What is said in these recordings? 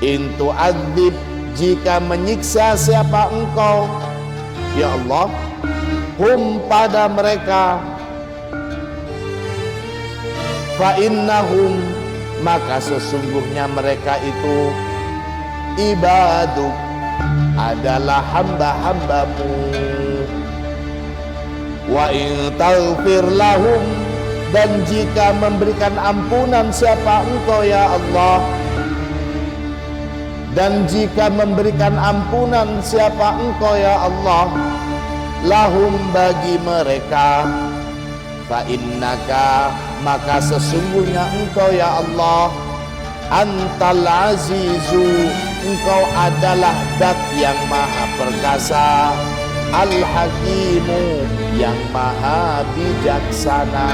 In tu'adzib, jika menyiksa siapa engkau ya Allah, hum pada mereka, fa innahum, maka sesungguhnya mereka itu ibaduk, adalah hamba-hambamu. Wa in taghfir lahum, dan jika memberikan ampunan siapa engkau ya Allah, dan jika memberikan ampunan siapa engkau ya Allah, lahum, bagi mereka, fa innaka, maka sesungguhnya engkau ya Allah, antal azizu, engkau adalah Dat yang maha perkasa, al hakimu, yang maha bijaksana.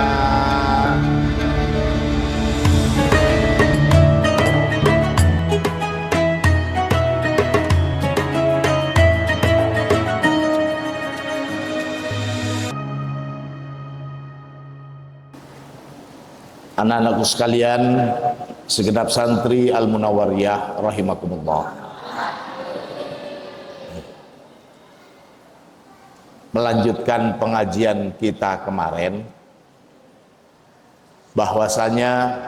Anak-anakku sekalian, segenap santri Al-Munawwariyah rahimakumullah. Melanjutkan pengajian kita kemarin, bahwasanya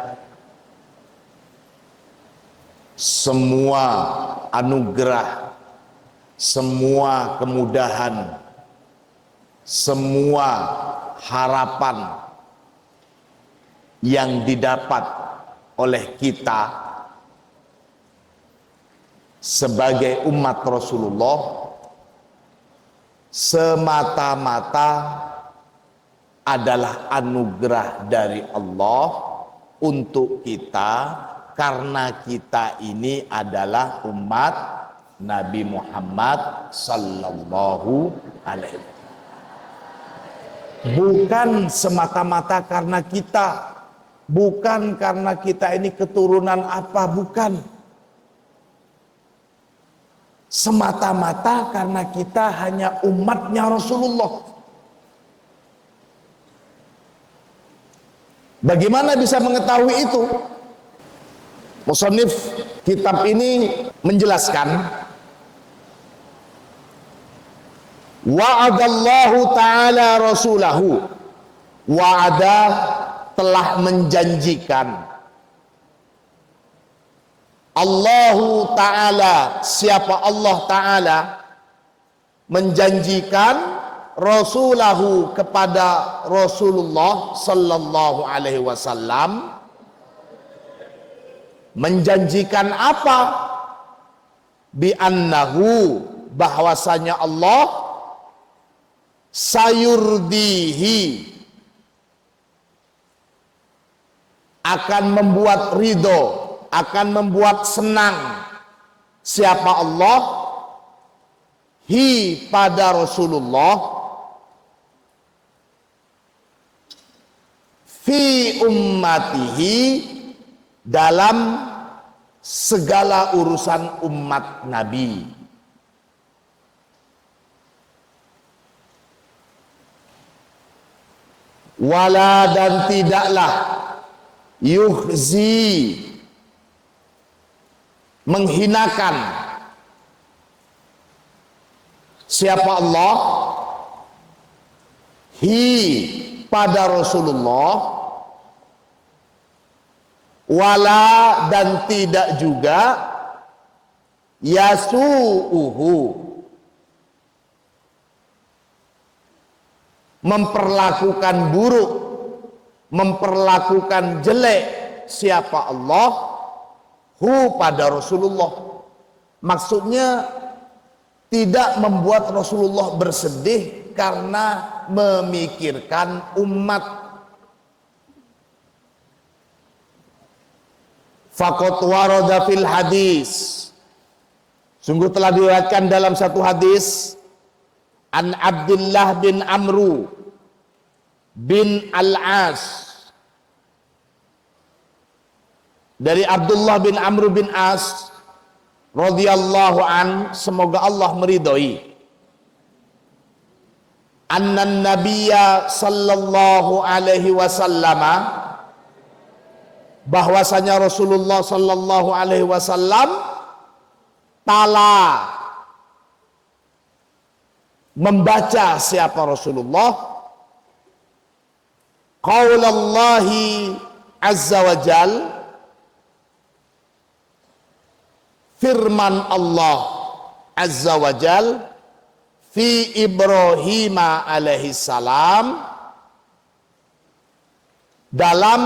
semua anugerah, semua kemudahan, semua harapan yang didapat oleh kita sebagai umat Rasulullah semata-mata adalah anugerah dari Allah untuk kita, karena kita ini adalah umat Nabi Muhammad sallallahu alaihi wasallam. Bukan semata-mata karena kita, bukan karena kita ini keturunan apa, bukan. Semata-mata karena kita hanya umatnya Rasulullah. Bagaimana bisa mengetahui itu? Musannif kitab ini menjelaskan, wa'adallahu ta'ala rasulahu, wa'ada, telah menjanjikan, Allahu ta'ala, siapa Allah ta'ala, menjanjikan rasulahu, kepada Rasulullah sallallahu alaihi wasallam. Menjanjikan apa? Bi annahu, bahwasanya Allah sayurdihi, akan membuat ridho, akan membuat senang siapa Allah, hi, pada Rasulullah, fi ummatihi, dalam segala urusan umat Nabi. Wala, dan tidaklah, yuhzi, menghinakan siapa Allah, hi, pada Rasulullah, wala, dan tidak juga yasu'uhu, memperlakukan buruk, memperlakukan jelek siapa Allah, hu, pada Rasulullah. Maksudnya tidak membuat Rasulullah bersedih karena memikirkan umat. Faqad warada fil hadis, sungguh telah diriwayatkan dalam satu hadis, an Abdullah bin Amru bin Al-As, dari Abdullah bin Amr bin As radhiyallahu an, semoga Allah meridhoi, annan nabiyya sallallahu alaihi wasallam, bahwasanya Rasulullah sallallahu alaihi wasallam tala, membaca siapa Rasulullah qaulallahi azza wa jal, firman Allah azza wa jal fi Ibrahim alaihi salam, dalam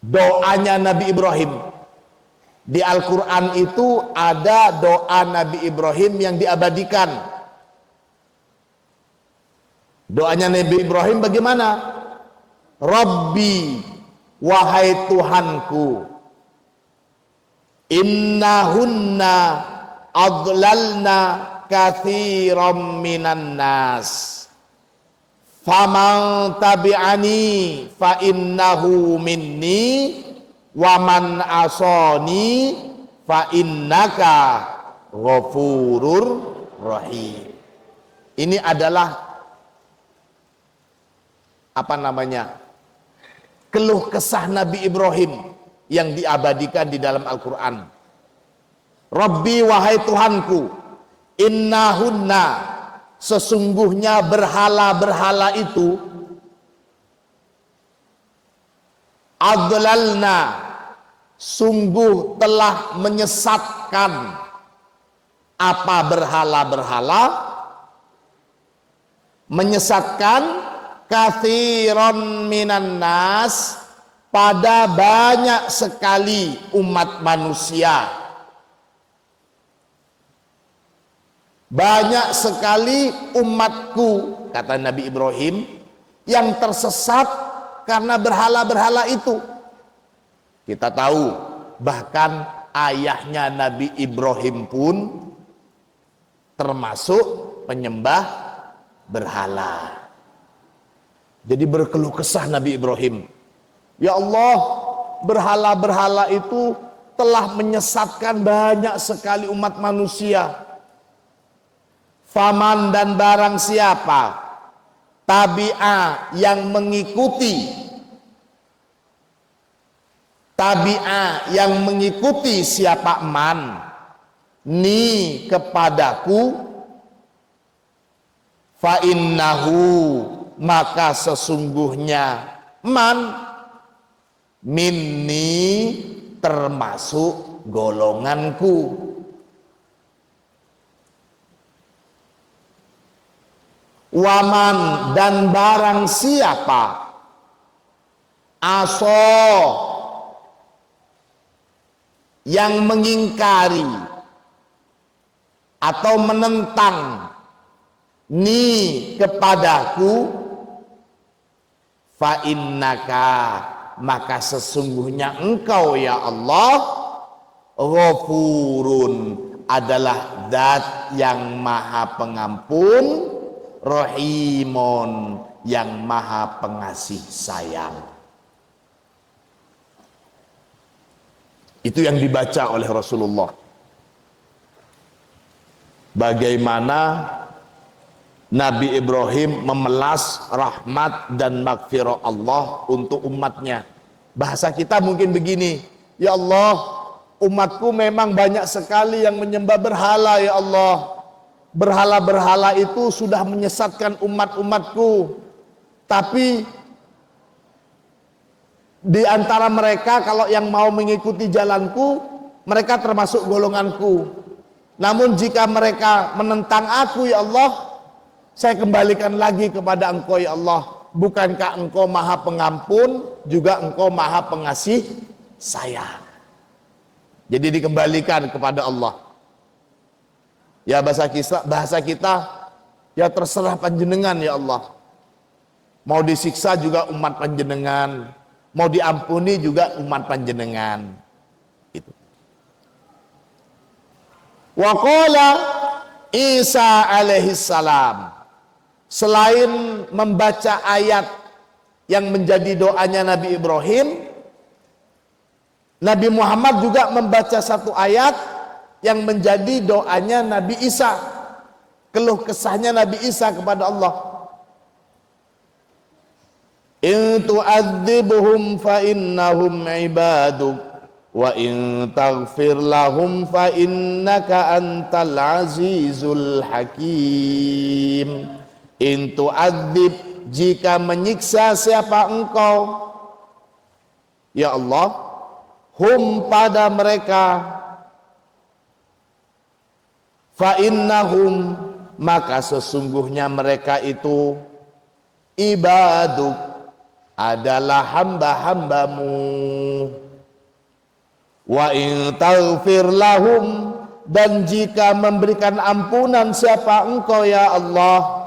doanya Nabi Ibrahim. Di Al-Quran itu ada doa Nabi Ibrahim yang diabadikan. Doanya Nabi Ibrahim bagaimana? Rabbi, wahai Tuhanku, innahunna adlalna katsiran minan nas, faman tabi'ani fa innahu minni wa man asani fa innaka ghafurur rahim. Ini adalah keluh kesah Nabi Ibrahim yang diabadikan di dalam Al-Quran. Rabbi, wahai Tuhanku, innahunna, sesungguhnya berhala-berhala itu, adlalna, sungguh telah menyesatkan. Apa berhala-berhala? Menyesatkan katsiran minan nas, pada banyak sekali umat manusia. Banyak sekali umatku, kata Nabi Ibrahim, yang tersesat karena berhala-berhala itu. Kita tahu bahkan ayahnya Nabi Ibrahim pun termasuk penyembah berhala. Jadi berkeluh kesah Nabi Ibrahim, ya Allah, berhala-berhala itu telah menyesatkan banyak sekali umat manusia. Faman, dan barang siapa, tabi'a, yang mengikuti, tabi'a, yang mengikuti siapa man, ni, kepadaku, fa innahu, maka sesungguhnya man, minni, termasuk golonganku. Waman, dan barang siapa, aso, yang mengingkari atau menentang ni, kepadaku, fa innaka, maka sesungguhnya engkau ya Allah, ghafurun, adalah zat yang maha pengampun, rahimun, yang maha pengasih sayang. Itu yang dibaca oleh Rasulullah. Bagaimana Nabi Ibrahim memelas rahmat dan maghfirah Allah untuk umatnya. Bahasa kita mungkin begini, ya Allah, umatku memang banyak sekali yang menyembah berhala ya Allah. Berhala-berhala itu sudah menyesatkan umat-umatku. Tapi di antara mereka kalau yang mau mengikuti jalanku, mereka termasuk golonganku. Namun jika mereka menentang aku ya Allah, saya kembalikan lagi kepada engkau ya Allah. Bukankah engkau maha pengampun, juga engkau maha pengasih sayang. Jadi dikembalikan kepada Allah. Ya bahasa kita, ya terserah panjenengan ya Allah. Mau disiksa juga umat panjenengan, mau diampuni juga umat panjenengan. Itu. Wa qala Isa alaihi salam, selain membaca ayat yang menjadi doanya Nabi Ibrahim, Nabi Muhammad juga membaca satu ayat yang menjadi doanya Nabi Isa, keluh kesahnya Nabi Isa kepada Allah. In tu'adzibuhum fa innahum ibaduk wa in taghfir lahum fa innaka antal azizul hakim. In tu'adzib, jika menyiksa siapa engkau ya Allah, hum pada mereka, fa innahum maka sesungguhnya mereka itu ibaduk adalah hamba-hambamu. Wa in taghfir lahum, dan jika memberikan ampunan siapa engkau ya Allah,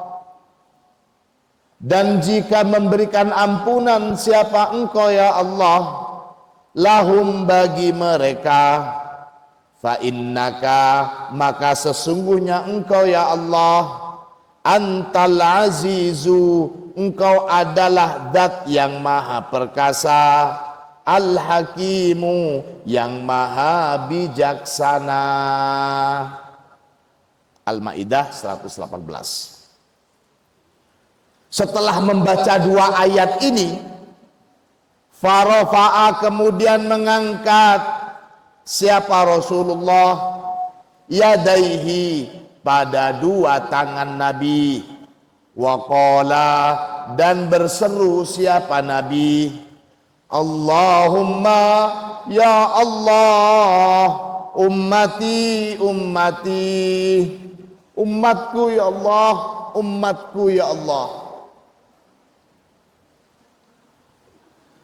dan jika memberikan ampunan siapa engkau ya Allah, lahum bagi mereka, fa innaka maka sesungguhnya engkau ya Allah, antal azizu engkau adalah zat yang maha perkasa, al hakimu yang maha bijaksana. Al-Maidah 118. Setelah membaca dua ayat ini, farafa'a kemudian mengangkat siapa Rasulullah yadaihi pada dua tangan Nabi, waqala dan berseru siapa Nabi, Allahumma ya Allah, ummati ummati, umatku ya Allah, umatku ya Allah.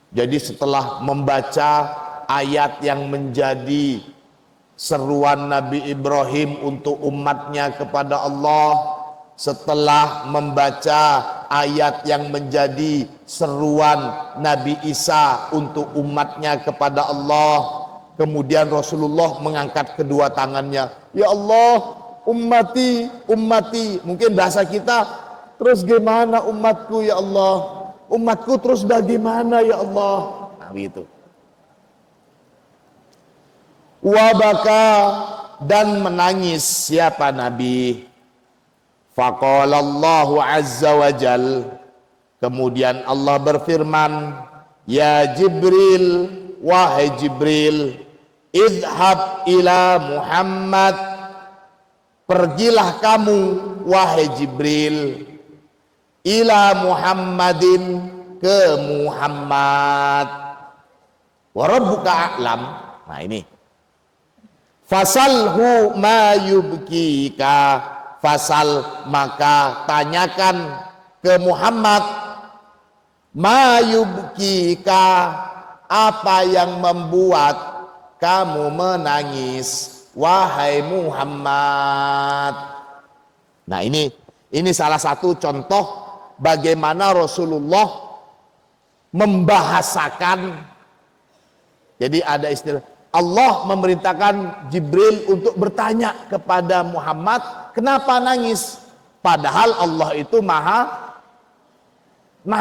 Jadi setelah membaca ayat yang menjadi seruan Nabi Ibrahim untuk umatnya kepada Allah, setelah membaca ayat yang menjadi seruan Nabi Isa untuk umatnya kepada Allah, kemudian Rasulullah mengangkat kedua tangannya, ya Allah, ummati, ummati. Mungkin bahasa kita, terus gimana umatku ya Allah? Umatku terus bagaimana ya Allah? Nah gitu. Wabaka dan menangis siapa Nabi? Faqalallahu azza wa jal, kemudian Allah berfirman, ya Jibril, wahai Jibril, idhab ila Muhammad, pergilah kamu wahai Jibril, ila Muhammadin, ke Muhammad, wa rabbuka a'lam. Nah ini, fasalhu ma yubkika, fasal maka tanyakan ke Muhammad, ma yubkika apa yang membuat kamu menangis wahai Muhammad. Nah ini salah satu contoh bagaimana Rasulullah membahasakan. Jadi ada istilah, Allah memerintahkan Jibril untuk bertanya kepada Muhammad, kenapa nangis? Padahal Allah itu maha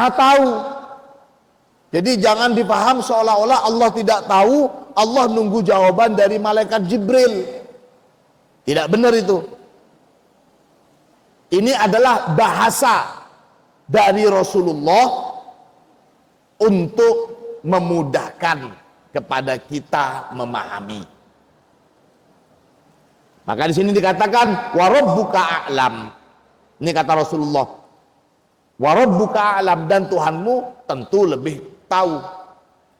tahu. Jadi jangan dipaham seolah-olah Allah tidak tahu, Allah nunggu jawaban dari malaikat Jibril. Tidak benar itu. Ini adalah bahasa dari Rasulullah untuk memudahkan kepada kita memahami. Maka di sini dikatakan wa rabbuka a'lam. Ini kata Rasulullah. Wa rabbuka a'lam, dan Tuhanmu tentu lebih tahu,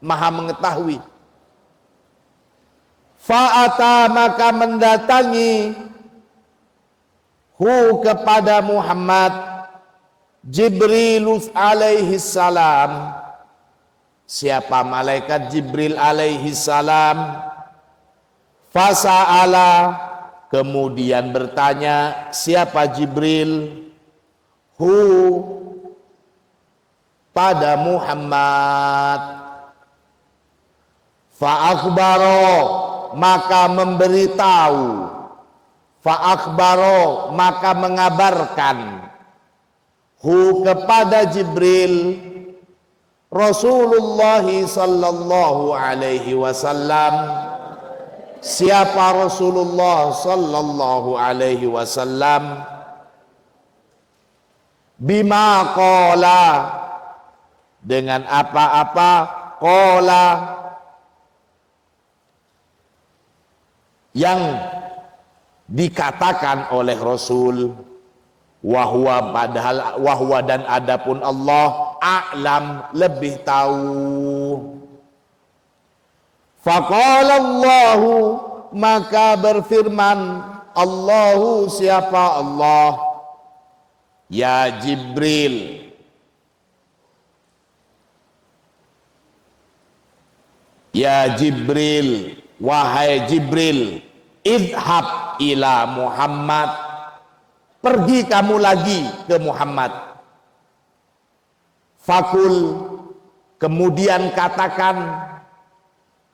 maha mengetahui. Fa'ata maka mendatangi hu kepada Muhammad Jibril alaihi salam. Siapa malaikat Jibril alaihi salam? Fasa'ala, kemudian bertanya siapa Jibril hu pada Muhammad. Fa'akhbaro maka memberitahu, fa'akhbaro maka mengabarkan hu kepada Jibril Rasulullah sallallahu alaihi wasallam. Siapa Rasulullah sallallahu alaihi wasallam? Bima qala, dengan apa-apa qala yang dikatakan oleh Rasul, wahwa padahal wahwa dan adapun Allah a'lam lebih tahu. Faqala Allahu, maka berfirman Allahu, siapa Allah, ya Jibril, ya Jibril, wahai Jibril, idhab ila Muhammad, pergi kamu lagi ke Muhammad. Fakul, kemudian katakan,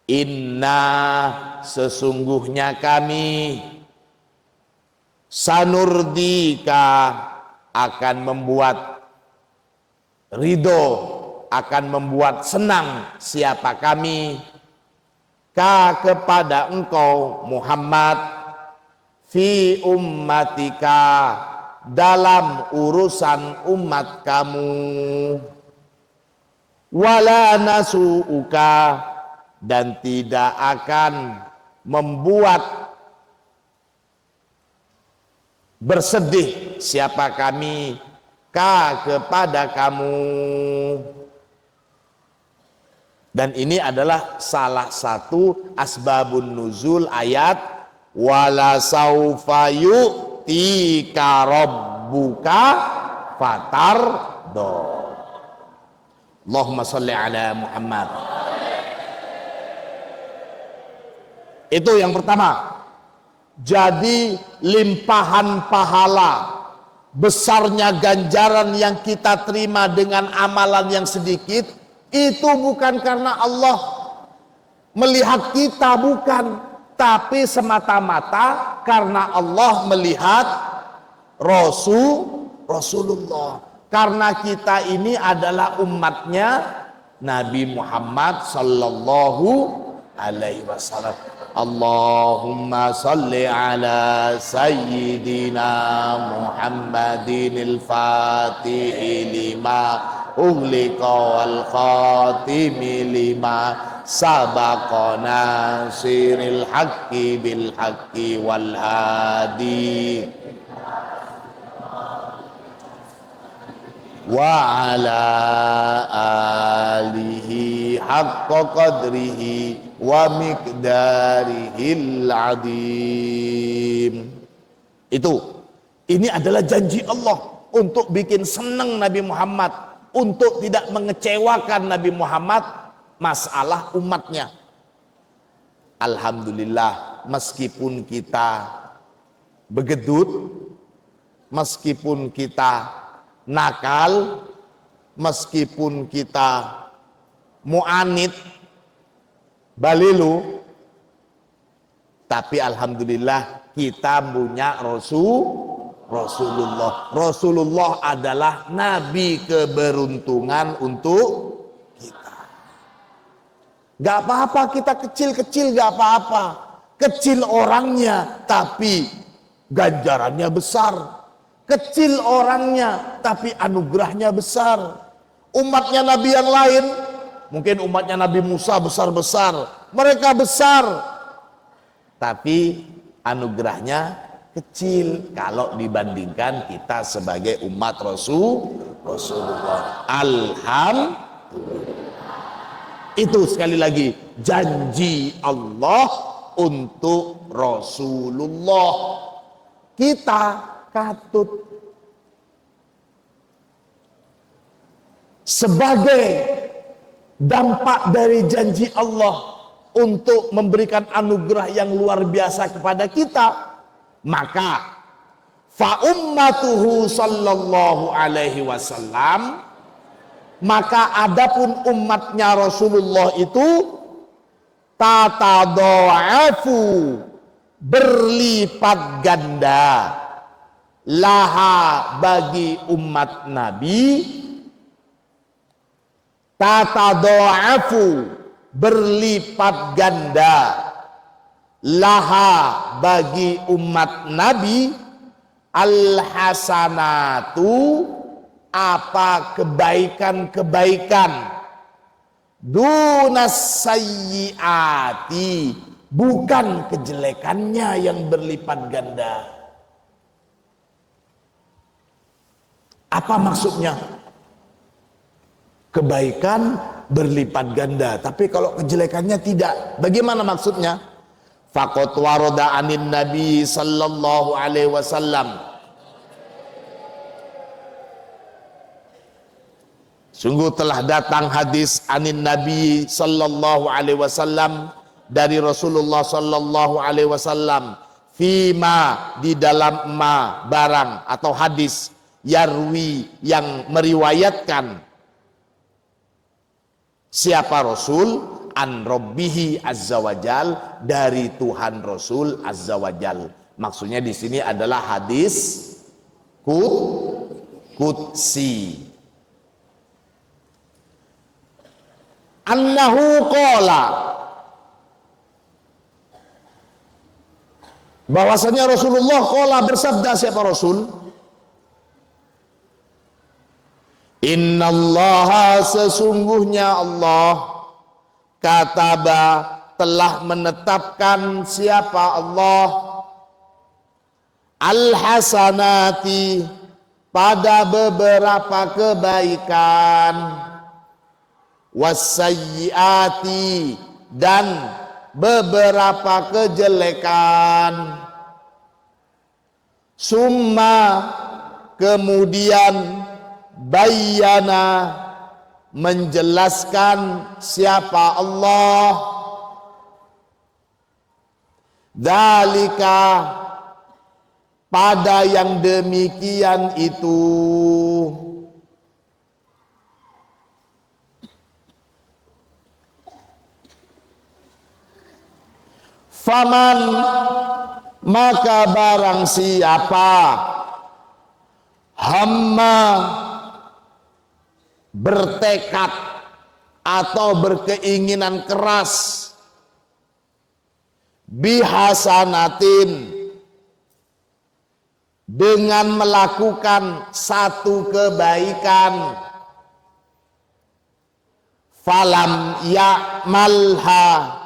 inna, sesungguhnya kami, sanurdika, akan membuat ridho, akan membuat senang siapa kami, ka kepada engkau Muhammad, fi ummatika, dalam urusan umat kamu, wala nasu'uka, dan tidak akan membuat bersedih siapa kami, ka kepada kamu. Dan ini adalah salah satu asbabun nuzul ayat wala saufa yu'tika rabbuka fatardo. Allahumma sholli ala Muhammad. Itu yang pertama. Jadi limpahan pahala, besarnya ganjaran yang kita terima dengan amalan yang sedikit, itu bukan karena Allah melihat kita, bukan, tapi semata-mata karena Allah melihat Rasulullah. Karena kita ini adalah umatnya Nabi Muhammad sallallahu alaihi wasallam. Allahumma salli ala sayyidina Muhammadinil fatihi lima ughliqa wal khatimi lima sabaqa nasiril haqqi bil haqqi wal hadi wa ala alihi haqqa qadrihi wa miqdarihil adim. Ini adalah janji Allah untuk bikin senang Nabi Muhammad, untuk tidak mengecewakan Nabi Muhammad masalah umatnya. Alhamdulillah, meskipun kita begedut, meskipun kita nakal, meskipun kita mu'anid, balilu, tapi alhamdulillah kita punya Rasulullah. Rasulullah adalah nabi keberuntungan untuk kita. Gak apa-apa kita kecil-kecil, gak apa-apa. Kecil orangnya tapi ganjarannya besar. Kecil orangnya tapi anugerahnya besar. Umatnya Nabi yang lain, mungkin umatnya Nabi Musa besar-besar, mereka besar, tapi anugerahnya kecil kalau dibandingkan kita sebagai umat Rasulullah. Alhamdulillah. Itu sekali lagi janji Allah untuk Rasulullah. Kita katut sebagai dampak dari janji Allah untuk memberikan anugerah yang luar biasa kepada kita, maka fa ummatuhu sallallahu alaihi wasallam, maka adapun umatnya Rasulullah itu tatadha'afu, berlipat ganda, laha bagi umat Nabi, tatadha'afu, berlipat ganda, laha bagi umat Nabi, al-hasanatu, apa kebaikan-kebaikan, dunas sayyiati, bukan kejelekannya yang berlipat ganda. Apa maksudnya? Kebaikan berlipat ganda, tapi kalau kejelekannya tidak. Bagaimana maksudnya? Faqad warada anin Nabi sallallahu alaihi wasallam. Sungguh telah datang hadis anin Nabi sallallahu alaihi wasallam dari Rasulullah sallallahu alaihi wasallam, fima di dalam ma barang atau hadis, yarwi yang meriwayatkan siapa Rasul, an Rabbihi azza wajal, dari Tuhan Rasul azza wajal. Maksudnya di sini adalah hadis qudsi. Annahu qala, bahwasanya Rasulullah qala bersabda, siapa Rasul? Innallaha, sesungguhnya Allah, kataba telah menetapkan, siapa Allah, al-hasanati pada beberapa kebaikan, wasayyiati dan beberapa kejelekan, summa kemudian bayyana menjelaskan siapa Allah, dzalika pada yang demikian itu. Faman maka barang siapa hamma bertekad atau berkeinginan keras bihasanatin dengan melakukan satu kebaikan, falam ya'malha,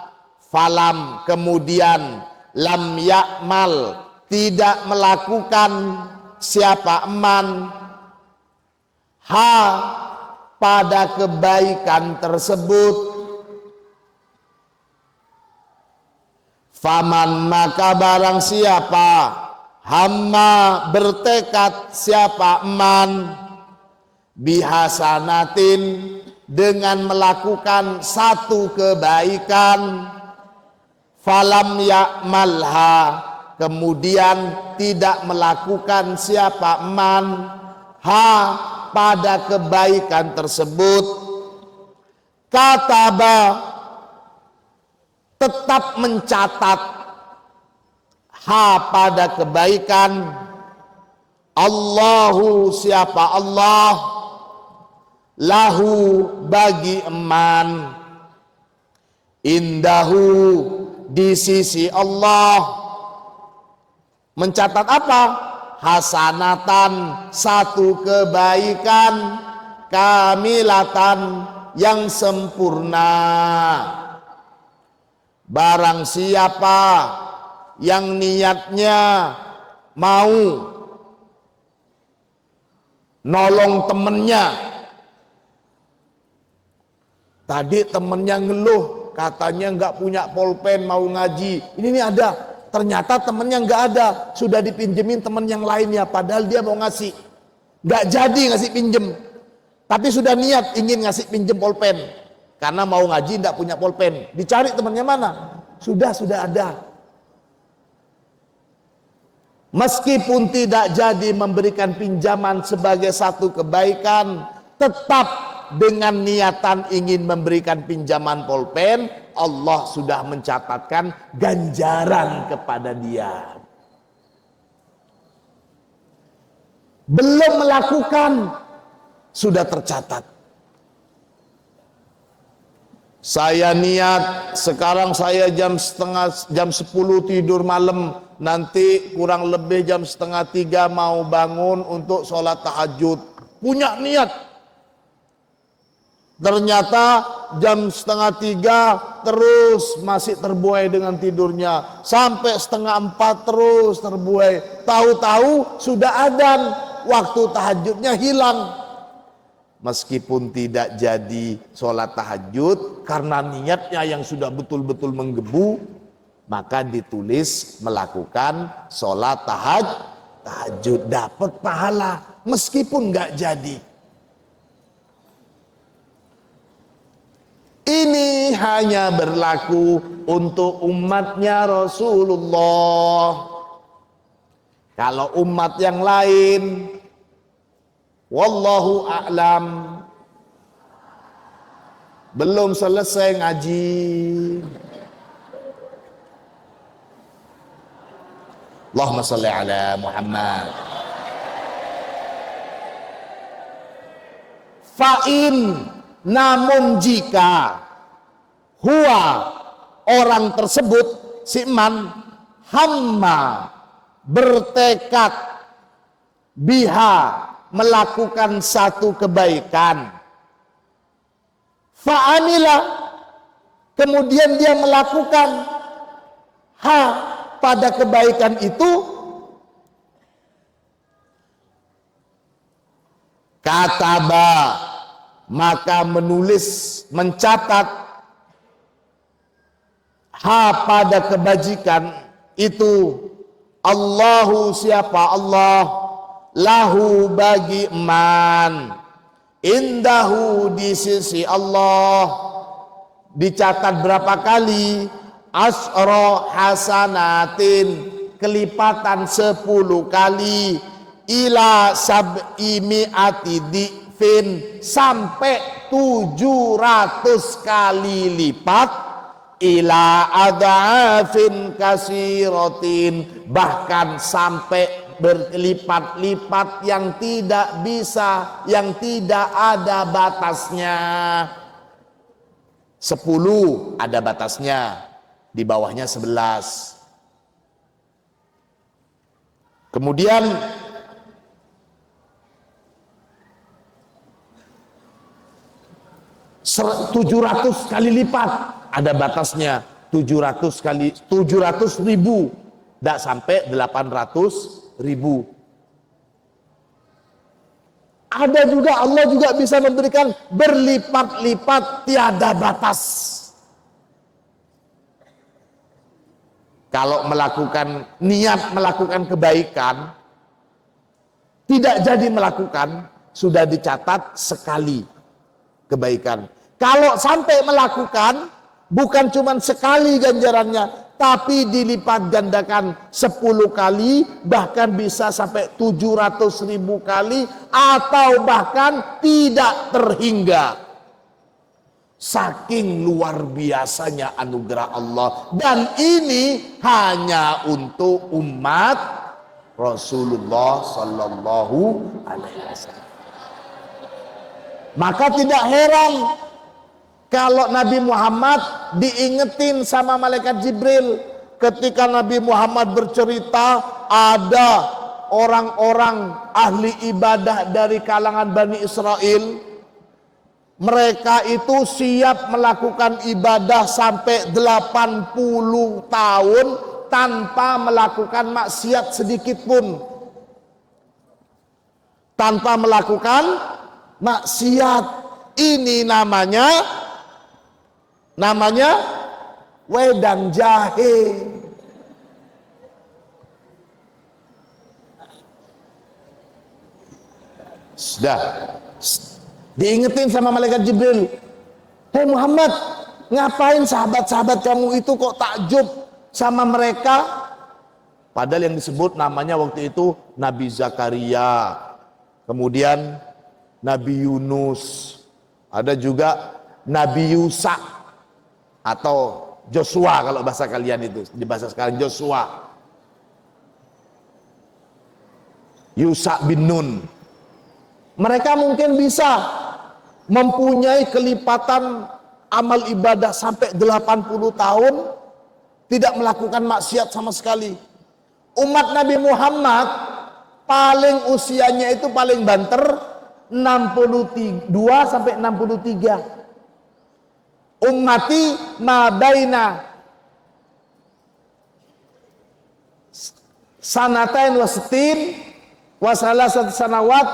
falam kemudian lam ya'mal tidak melakukan, siapa eman, ha pada kebaikan tersebut, faman maka barang siapa hamma bertekad, siapa eman, bihasanatin dengan melakukan satu kebaikan, falam ya'malha kemudian tidak melakukan, siapa eman, ha pada kebaikan tersebut, kataba tetap mencatat, ha pada kebaikan, Allahu siapa Allah, lahu bagi eman, indahu di sisi Allah. Mencatat apa? Hasanatan satu kebaikan, kamilatan yang sempurna. Barang siapa yang niatnya mau nolong temennya, tadi temennya ngeluh katanya nggak punya pulpen mau ngaji, ini ada, ternyata temennya nggak ada, sudah dipinjemin temen yang lainnya, padahal dia mau ngasih, nggak jadi ngasih pinjem, tapi sudah niat ingin ngasih pinjem pulpen karena mau ngaji nggak punya pulpen, dicari temennya mana, sudah ada. Meskipun tidak jadi memberikan pinjaman sebagai satu kebaikan, tetap dengan niatan ingin memberikan pinjaman pulpen, Allah sudah mencatatkan ganjaran kepada dia. Belum melakukan, sudah tercatat. Saya niat sekarang saya jam 10 tidur malam, nanti kurang lebih jam 2:30 mau bangun untuk sholat tahajud. Punya niat. Ternyata jam 2:30 terus masih terbuai dengan tidurnya. Sampai 3:30 terus terbuai. Tahu-tahu sudah adzan, waktu tahajudnya hilang. Meskipun tidak jadi sholat tahajud, karena niatnya yang sudah betul-betul menggebu, maka ditulis melakukan sholat tahajud, dapat pahala meskipun nggak jadi. Ini hanya berlaku untuk umatnya Rasulullah. Kalau umat yang lain, wallahu a'lam. Belum selesai ngaji. Allahumma shalli ala Muhammad. Fa'in, namun jika huwa, orang tersebut, si man, hamma, bertekad, biha, melakukan satu kebaikan, fa'amila, kemudian dia melakukan pada kebaikan itu, kataba, maka menulis, mencatat pada kebajikan itu, Allahu, siapa Allah, lahu, bagi man, indahu, di sisi Allah. Dicatat berapa kali? Asra hasanatin, kelipatan 10 kali, ila sab'i mi'ati di'fin, sampai 700 kali lipat, ila adhafin kasiratin, bahkan sampai berlipat-lipat yang tidak bisa, yang tidak ada batasnya. 10 ada batasnya, di bawahnya 11. Kemudian 700 kali lipat ada batasnya, 700 kali 700.000, tidak sampai 800.000. Ada juga, Allah juga bisa memberikan berlipat-lipat tiada batas. Kalau melakukan niat melakukan kebaikan, tidak jadi melakukan, sudah dicatat sekali kebaikan. Kalau sampai melakukan, bukan cuma sekali ganjarannya, tapi dilipat gandakan 10 kali, bahkan bisa sampai 700.000 kali, atau bahkan tidak terhingga. Saking luar biasanya anugerah Allah, dan ini hanya untuk umat Rasulullah Sallallahu Alaihi Wasallam. Maka tidak heran kalau Nabi Muhammad diingetin sama malaikat Jibril ketika Nabi Muhammad bercerita ada orang-orang ahli ibadah dari kalangan Bani Israel. Mereka itu siap melakukan ibadah sampai 80 tahun tanpa melakukan maksiat sedikit pun. Tanpa melakukan maksiat. Ini namanya wedang jahe. Sudah diingetin sama malaikat Jibril, "Hei Muhammad, ngapain sahabat-sahabat kamu itu kok takjub sama mereka?" Padahal yang disebut namanya waktu itu Nabi Zakaria, kemudian Nabi Yunus, ada juga Nabi Yusa atau Joshua kalau bahasa kalian itu, di bahasa sekarang Joshua, Yusa bin Nun. Mereka mungkin bisa mempunyai kelipatan amal ibadah sampai 80 tahun tidak melakukan maksiat sama sekali. Umat Nabi Muhammad paling usianya itu paling banter 62 sampai 63. Ummati ma baina sanatain wa sitin wa salasat sanawat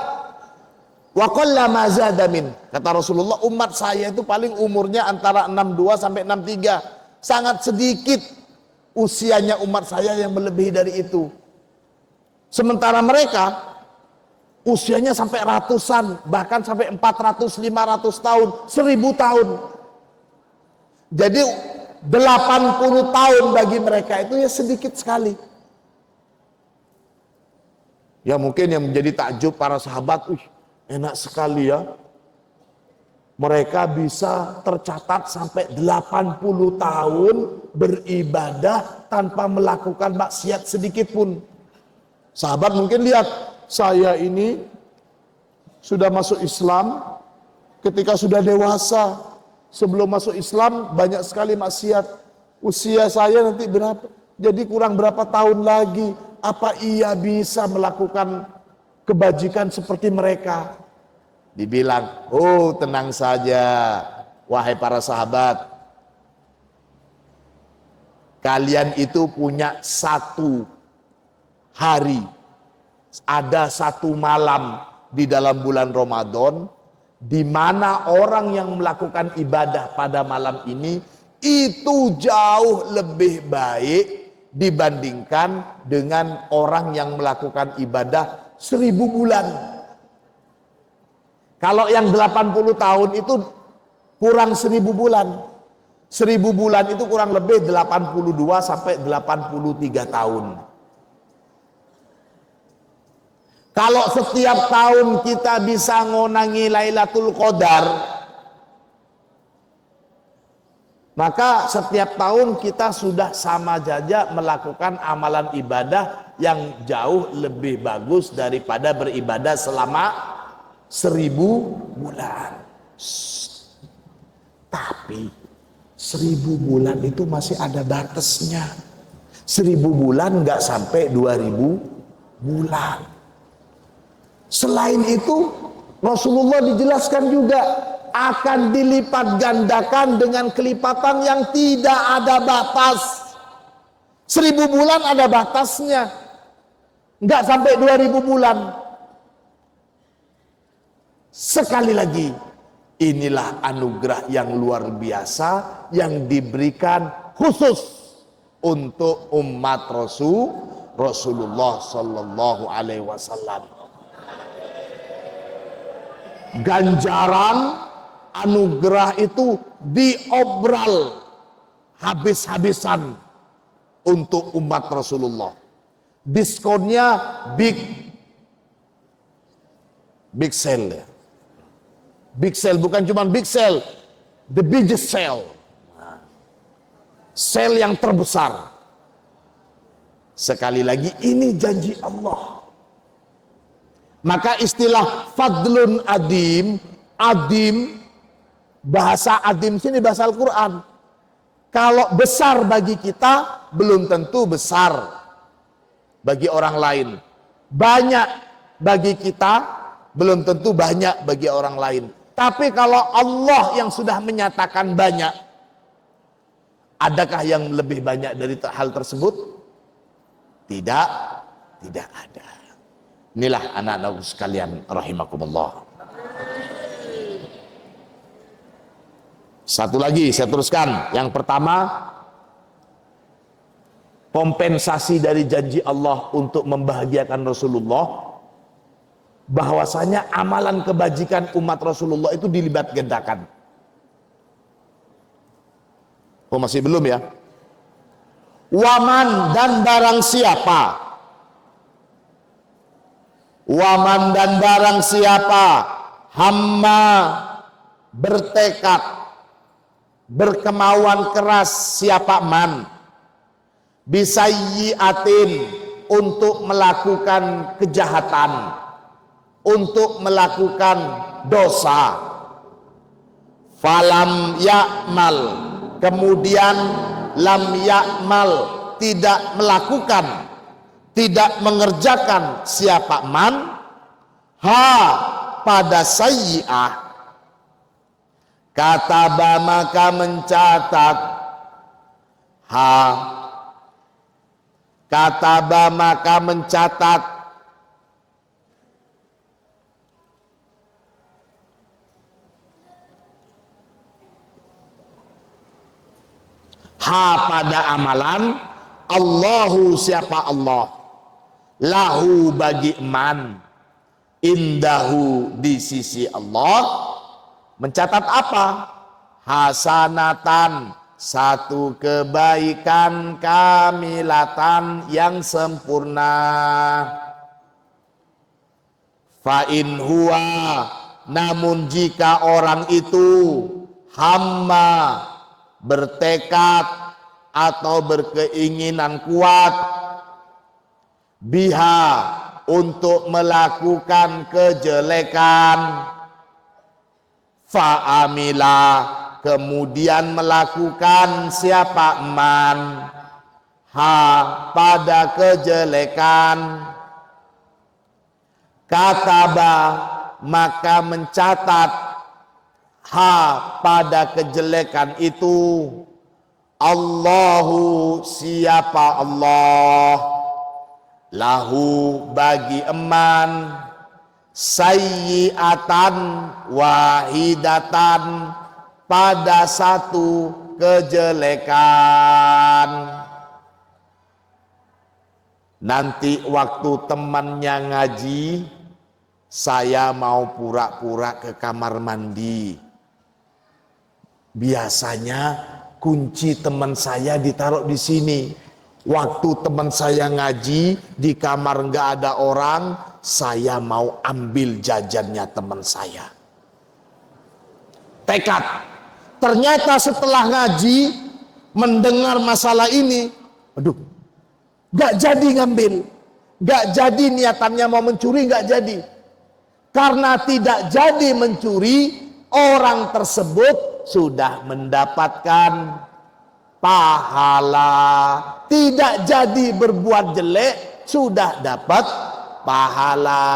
wa qalla ma zada min. Kata Rasulullah, umat saya itu paling umurnya antara 62 sampai 63. Sangat sedikit usianya umat saya yang melebihi dari itu. Sementara mereka usianya sampai ratusan, bahkan sampai 400, 500 tahun, 1000 tahun. Jadi 80 tahun bagi mereka itu ya sedikit sekali. Ya mungkin yang menjadi takjub para sahabat, enak sekali ya. Mereka bisa tercatat sampai 80 tahun beribadah tanpa melakukan maksiat sedikit pun. Sahabat mungkin lihat, saya ini sudah masuk Islam ketika sudah dewasa. Sebelum masuk Islam banyak sekali maksiat. Usia saya nanti berapa? Jadi kurang berapa tahun lagi. Apa ia bisa melakukan kebajikan seperti mereka? Dibilang, oh tenang saja wahai para sahabat. Kalian itu punya satu hari, ada satu malam di dalam bulan Ramadan, di mana orang yang melakukan ibadah pada malam ini itu jauh lebih baik dibandingkan dengan orang yang melakukan ibadah 1000 bulan. Kalau yang 80 tahun itu kurang 1000 bulan. 1000 bulan itu kurang lebih 82 sampai 83 tahun. Kalau setiap tahun kita bisa ngonangi Lailatul Qadar, maka setiap tahun kita sudah sama saja melakukan amalan ibadah yang jauh lebih bagus daripada beribadah selama 1000 bulan. Tapi 1000 bulan itu masih ada batasnya. 1000 bulan nggak sampai 2000 bulan. Selain itu, Rasulullah dijelaskan juga akan dilipat gandakan dengan kelipatan yang tidak ada batas. 1000 bulan ada batasnya, nggak sampai 2000 bulan. Sekali lagi, inilah anugerah yang luar biasa yang diberikan khusus untuk umat Rasulullah Sallallahu Alaihi Wasallam. Ganjaran anugerah itu diobral habis-habisan untuk umat Rasulullah. Diskonnya big sale ya. Big sale, bukan cuma big sale, the biggest sale. Sale yang terbesar. Sekali lagi, ini janji Allah. Maka istilah fadlun adim, bahasa adim sini bahasa Al-Quran. Kalau besar bagi kita, belum tentu besar bagi orang lain. Banyak bagi kita, belum tentu banyak bagi orang lain. Tapi kalau Allah yang sudah menyatakan banyak, adakah yang lebih banyak dari hal tersebut? Tidak ada. Inilah anak-anakku sekalian rahimakumullah. Satu lagi saya teruskan. Yang pertama, kompensasi dari janji Allah untuk membahagiakan Rasulullah, bahwasanya amalan kebajikan umat Rasulullah itu dilipat gandakan. Oh masih belum ya? Waman dan barang siapa, waman dan barang siapa hamma bertekad, berkemauan keras, siapa man bisayyi'atin, untuk melakukan kejahatan, untuk melakukan dosa, falam ya'mal, kemudian lam ya'mal, tidak melakukan, tidak mengerjakan, siapa man pada sayyi'ah, kataba maka mencatat, ha, kataba maka mencatat, ha pada amalan, Allahu siapa Allah, lahu bagi man, indahu di sisi Allah, mencatat apa? Hasanatan, satu kebaikan, kamilatan yang sempurna. Fa in huwa, namun jika orang itu hamma, bertekad atau berkeinginan kuat, biha, untuk melakukan kejelekan, fa'amila, kemudian melakukan siapa man, ha pada kejelekan, kataba maka mencatat, ha pada kejelekan itu, Allahu siapa Allah, lahu bagi eman, sayyi'atan wahidatan, pada satu kejelekan. Nanti waktu temannya ngaji, saya mau pura-pura ke kamar mandi. Biasanya kunci teman saya ditaruh di sini. Waktu teman saya ngaji di kamar nggak ada orang, saya mau ambil jajannya teman saya. Tekad. Ternyata setelah ngaji mendengar masalah ini, aduh, nggak jadi ngambil, nggak jadi niatannya mau mencuri, nggak jadi. Karena tidak jadi mencuri, orang tersebut sudah mendapatkan pahala. Tidak jadi berbuat jelek, sudah dapat pahala.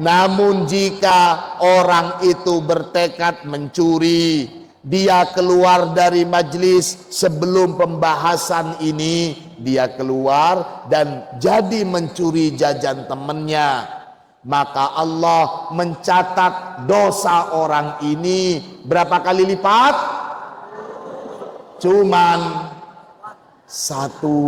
Namun jika orang itu bertekad mencuri, dia keluar dari majlis sebelum pembahasan ini, dia keluar dan jadi mencuri jajan temannya, maka Allah mencatat dosa orang ini berapa kali lipat? Cuman satu.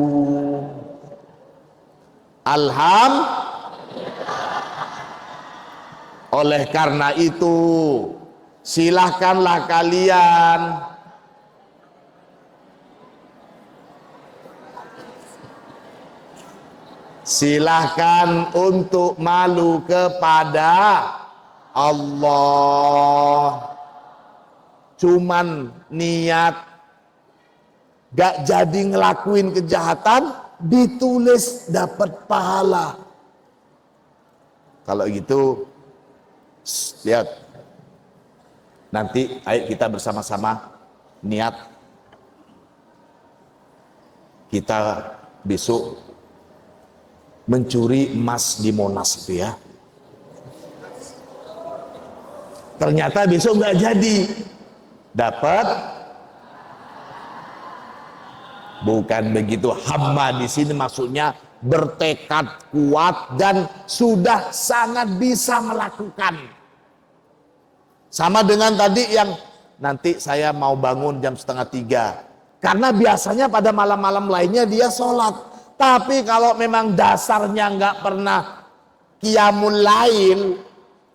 Oleh karena itu, silahkanlah kalian untuk malu kepada Allah. Cuman niat gak jadi ngelakuin kejahatan, ditulis dapat pahala. Kalau gitu, lihat, nanti ayo kita bersama-sama niat kita besok mencuri emas di Monas itu ya. Ternyata besok nggak jadi, dapat. Bukan begitu, hamma di sini maksudnya bertekad kuat dan sudah sangat bisa melakukan. Sama dengan tadi yang nanti saya mau bangun jam 2:30, karena biasanya pada malam-malam lainnya dia sholat. Tapi kalau memang dasarnya nggak pernah qiyamul lail,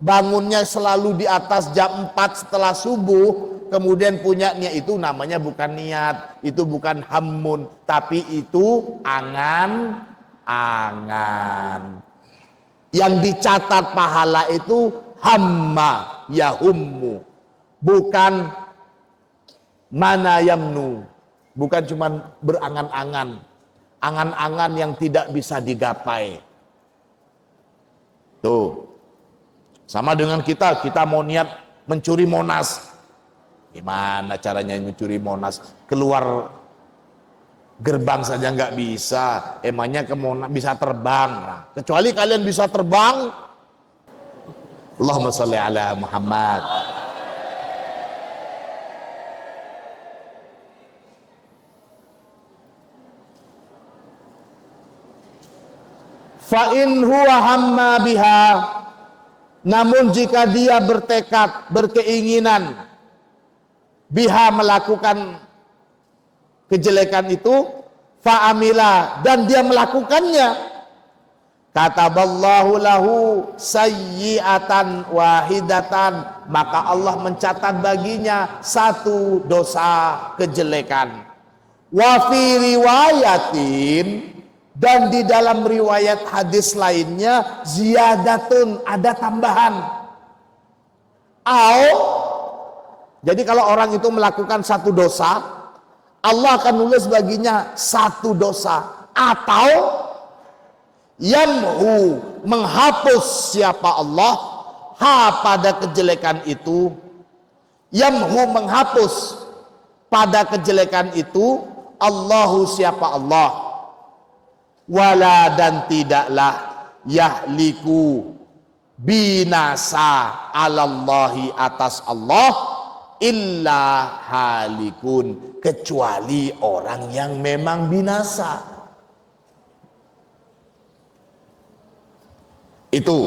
bangunnya selalu di atas jam 4 setelah subuh, kemudian punyanya itu namanya bukan niat, itu bukan hammun, tapi itu angan-angan. Yang dicatat pahala itu hamma yahummu, bukan mana yamnu, bukan cuman berangan-angan, angan-angan yang tidak bisa digapai. Tuh, sama dengan kita mau niat mencuri Monas. Gimana caranya mencuri Monas? Keluar gerbang saja nggak bisa, emangnya ke Monas bisa terbang? Nah, kecuali kalian bisa terbang, Allahumma sholli ala Muhammad. Fa in huwa hamma biha, namun jika dia bertekad, berkeinginan biha, melakukan kejelekan itu, fa'amila, dan dia melakukannya, kataballahu lahu sayyi'atan wahidatan, maka Allah mencatat baginya satu dosa kejelekan. Wa fi riwayatin, dan di dalam riwayat hadis lainnya, ziyadatun, ada tambahan. Jadi kalau orang itu melakukan satu dosa, Allah akan nulis baginya satu dosa, atau yamhu, menghapus siapa Allah pada kejelekan itu, yamhu, menghapus pada kejelekan itu, Allahu, siapa Allah, wala, dan tidaklah, yahliku, binasa, alallahi, atas Allah, illa halikun, kecuali orang yang memang binasa. Itu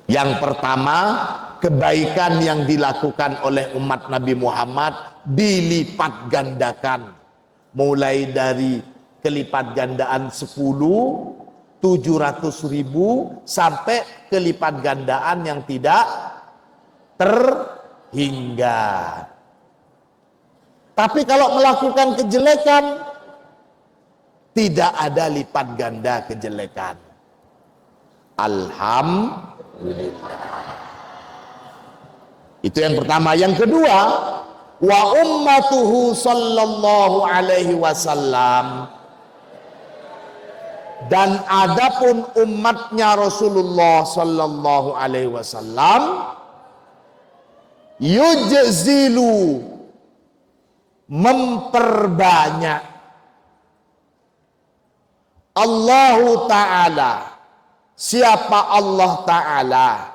yang pertama, kebaikan yang dilakukan oleh umat Nabi Muhammad dilipat gandakan, mulai dari kelipat gandaan 700.000 sampai kelipat gandaan yang tidak terhingga. Tapi kalau melakukan kejelekan, tidak ada lipat ganda kejelekan. Alhamdulillah. Itu yang pertama. Yang kedua, wa ummatuhu sallallahu alaihi wasallam, dan adapun umatnya Rasulullah sallallahu alaihi wasallam, yujzilu, memperbanyak, Allahu ta'ala, siapa Allah ta'ala,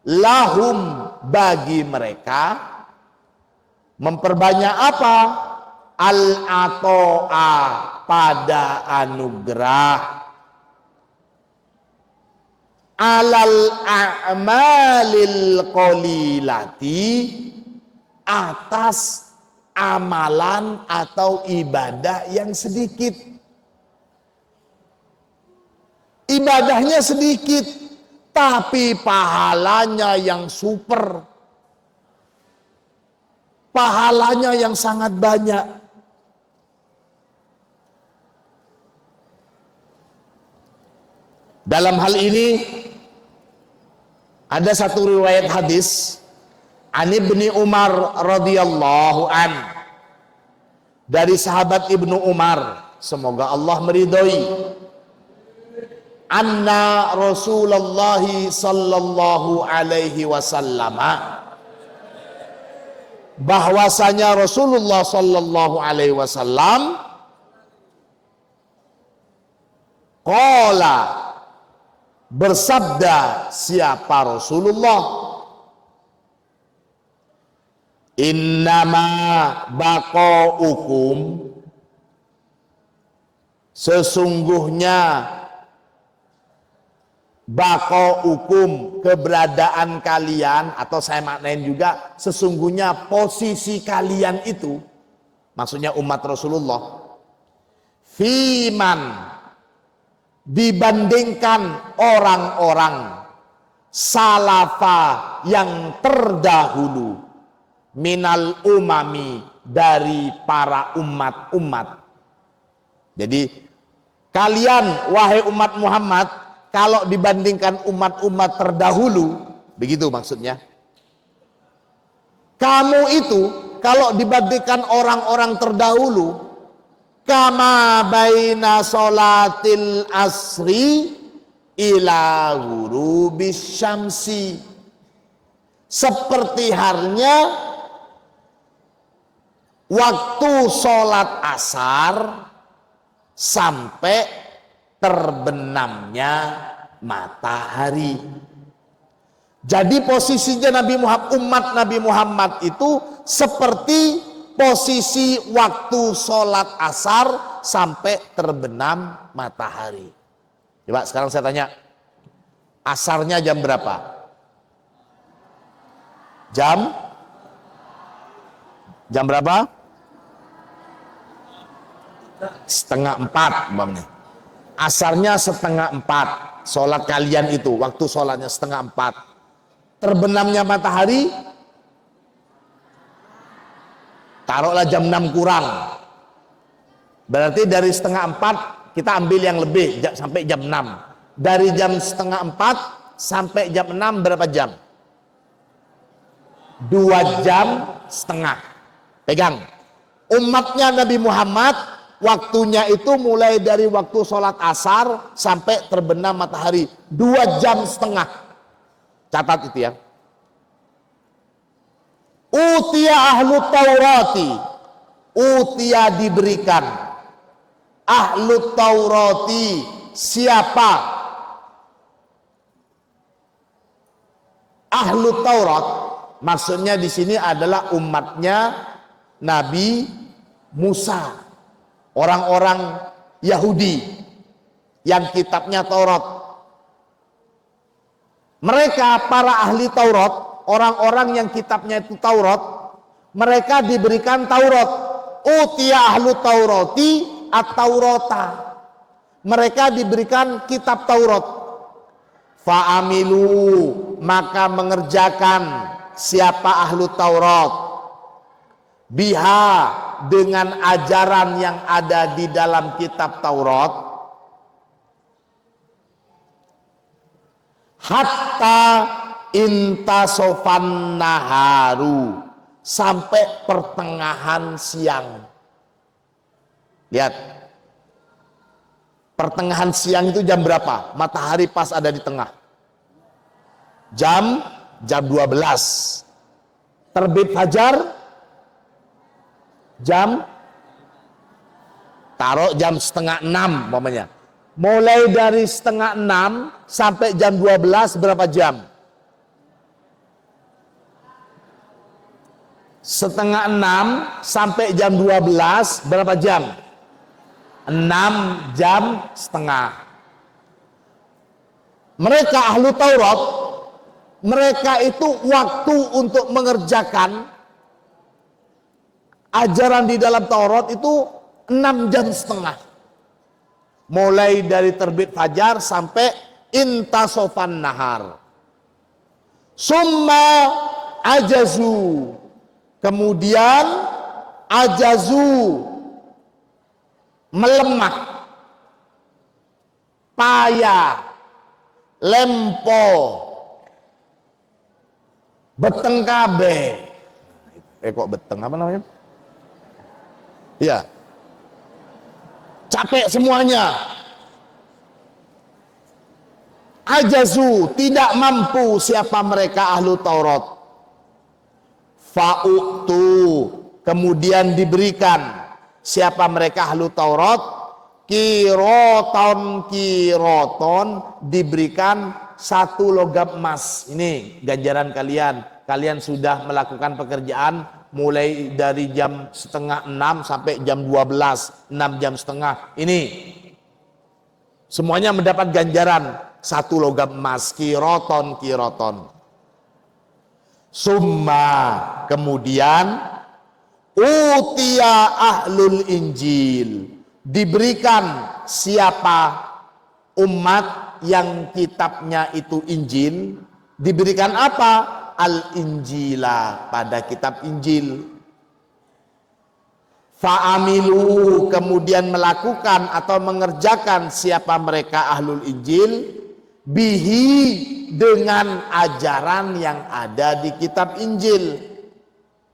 lahum, bagi mereka, memperbanyak apa? Al-ato'a, pada anugerah, alal a'malil qalilati, atas amalan atau ibadah yang sedikit. Ibadahnya sedikit, tapi pahalanya yang super, pahalanya yang sangat banyak. Dalam hal ini ada satu riwayat hadis an Ibni Umar radhiyallahu an, dari sahabat Ibnu Umar, semoga Allah meridhoi, anna Rasulullah sallallahu alaihi wasallam, bahwasanya Rasulullah sallallahu alaihi wasallam qala, bersabda, siapa Rasulullah, innama baqaukum, sesungguhnya baqaukum, keberadaan kalian, atau saya maknain juga sesungguhnya posisi kalian itu, maksudnya umat Rasulullah, fiman, dibandingkan orang-orang salafa yang terdahulu, minal umami, dari para umat-umat. Jadi kalian wahai umat Muhammad, kalau dibandingkan umat-umat terdahulu, begitu maksudnya, kamu itu kalau dibandingkan orang-orang terdahulu, kama baina sholatil asri ila ghurubis syamsi, seperti halnya waktu sholat asar sampai terbenamnya matahari. Jadi posisinya Nabi Muhammad, umat Nabi Muhammad itu seperti posisi waktu sholat asar sampai terbenam matahari. Coba sekarang saya tanya, asarnya jam berapa? Jam berapa? Setengah 4 umpamanya. Asarnya setengah 4. Sholat kalian itu, waktu sholatnya setengah 4. Terbenamnya matahari taruhlah jam 6 kurang. Berarti dari setengah 4 kita ambil yang lebih sampai jam 6. Dari jam setengah 4 sampai jam 6 berapa jam? 2 jam setengah. Pegang. Umatnya Nabi Muhammad waktunya itu mulai dari waktu sholat asar sampai terbenam matahari 2 jam setengah. Catat itu ya. Utia ahlu taurati, utia diberikan, ahlu taurati siapa? Ahlu Taurat maksudnya di sini adalah umatnya Nabi Musa, orang-orang Yahudi yang kitabnya Taurat. Mereka para ahli Taurat, orang-orang yang kitabnya itu Taurat, mereka diberikan Taurat. Utiya ahlu Taurati at-Taurata. Mereka diberikan kitab Taurat. Fa'amilu, maka mengerjakan siapa ahlu Taurat biha, dengan ajaran yang ada di dalam kitab Taurat, hatta intasofan naharu, sampai pertengahan siang. Lihat, pertengahan siang itu jam berapa? Matahari pas ada di tengah. Jam 12. Terbit fajar jam, taruh jam setengah 6 umpamanya. Mulai dari setengah 6 sampai jam 12 berapa jam? Setengah 6 sampai jam 12 berapa jam? 6 jam setengah. Mereka ahlu Taurat, mereka itu waktu untuk mengerjakan ajaran di dalam Taurat itu 6 jam setengah. Mulai dari terbit fajar sampai intasofan nahar. Summa ajazu, kemudian ajazu, melemah, payah, lempo, beteng kabe. Kok beteng apa namanya? Ya, capek semuanya. Ajazu, tidak mampu siapa mereka ahlu Taurat. Fa'utu, kemudian diberikan siapa mereka ahlu Taurat, kiroton, diberikan 1 logam emas. Ini ganjaran kalian. Kalian sudah melakukan pekerjaan mulai dari jam setengah 6 sampai jam 12, 6 jam setengah. Ini semuanya mendapat ganjaran 1 logam emas, kiroton. Summa, kemudian utia ahlul injil, diberikan siapa umat yang kitabnya itu Injil, diberikan apa? Al-Injila, pada kitab Injil. Fa'amilu, kemudian melakukan atau mengerjakan siapa mereka ahlul Injil, bihi, dengan ajaran yang ada di kitab Injil.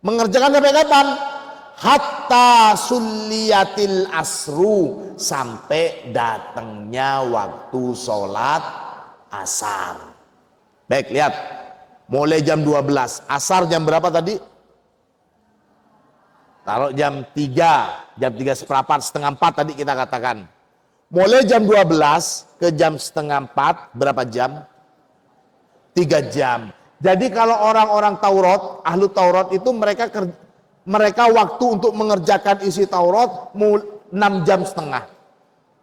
Mengerjakan sampai kapan? Hatta sulliyatil asru, sampai datangnya waktu sholat asar. Baik, lihat. Mulai jam 12, asar jam berapa tadi? Taruh jam 3, jam 3 seperempat, setengah 4 tadi kita katakan. Mulai jam 12 ke jam setengah 4, berapa jam? 3 jam. Jadi kalau orang-orang Taurat, ahlu Taurat itu mereka waktu untuk mengerjakan isi Taurat 6 jam setengah.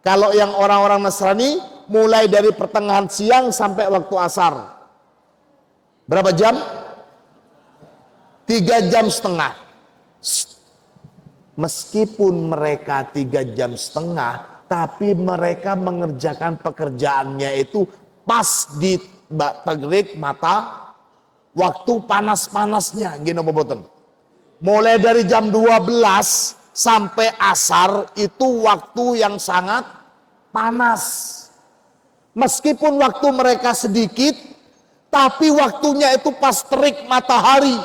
Kalau yang orang-orang Nasrani mulai dari pertengahan siang sampai waktu asar. Berapa jam? 3 jam setengah. Meskipun mereka 3 jam setengah, tapi mereka mengerjakan pekerjaannya itu pas di terik mata waktu panas-panasnya gini boboten. Mulai dari jam 12 sampai asar itu waktu yang sangat panas. Meskipun waktu mereka sedikit, tapi waktunya itu pas terik matahari.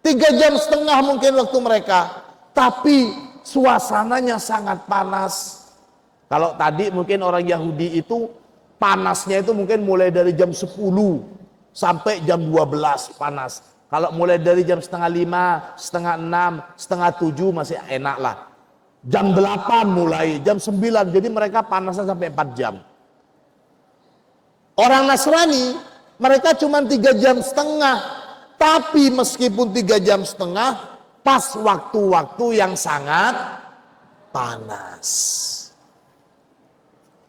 3 jam setengah mungkin waktu mereka, tapi suasananya sangat panas. Kalau tadi mungkin orang Yahudi itu panasnya itu mungkin mulai dari jam 10 sampai jam 12 panas. Kalau mulai dari jam setengah 5, setengah 6, setengah 7 masih enak lah. Jam 8 mulai, jam 9, jadi mereka panasnya sampai 4 jam. Orang Nasrani, mereka cuma 3 jam setengah. Tapi meskipun 3 jam setengah, pas waktu-waktu yang sangat panas.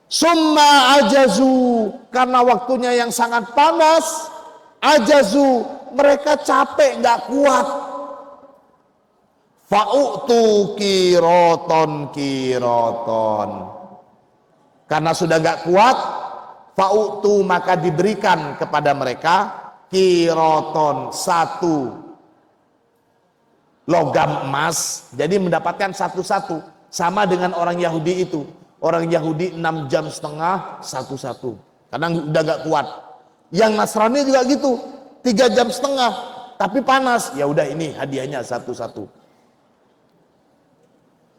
Summa ajazu, karena waktunya yang sangat panas, ajazu, mereka capek, nggak kuat. Fa'utu kiroton. Karena sudah nggak kuat, fa'utu maka diberikan kepada mereka kiroton, 1 logam emas. Jadi mendapatkan satu-satu, sama dengan orang Yahudi itu. Orang Yahudi 6 jam setengah, 1-1, karena udah gak kuat. Yang Nasrani juga gitu, 3 jam setengah, tapi panas. Ya udah, ini hadiahnya 1-1.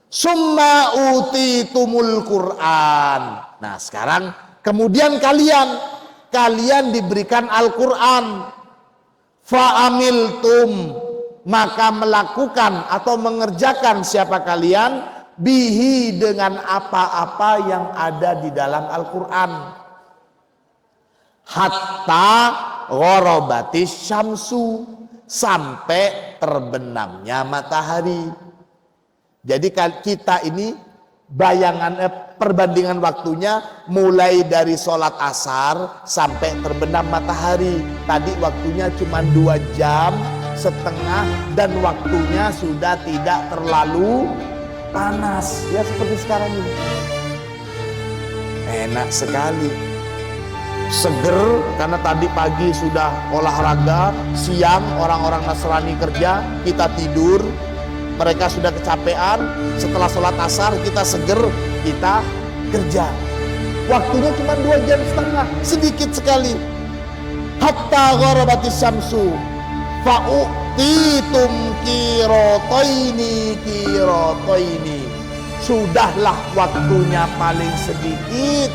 Summa utitumul Quran. Nah sekarang kemudian kalian diberikan Al-Quran. Fa'amiltum, maka melakukan atau mengerjakan siapa kalian bihi dengan apa-apa yang ada di dalam Al-Quran. Hatta ghorobatis syamsu, sampai terbenamnya matahari. Jadi kita ini perbandingan waktunya mulai dari sholat asar sampai terbenam matahari. Tadi waktunya cuma 2 jam setengah dan waktunya sudah tidak terlalu panas. Ya seperti sekarang ini. Enak sekali. Seger karena tadi pagi sudah olahraga, siang orang-orang Nasrani kerja, kita tidur. Mereka sudah kecapean, setelah sholat asar kita seger, kita kerja. Waktunya cuma 2 jam setengah, sedikit sekali. Hatta gharabatis syamsu fa'utitum kirotoini. Sudahlah waktunya paling sedikit,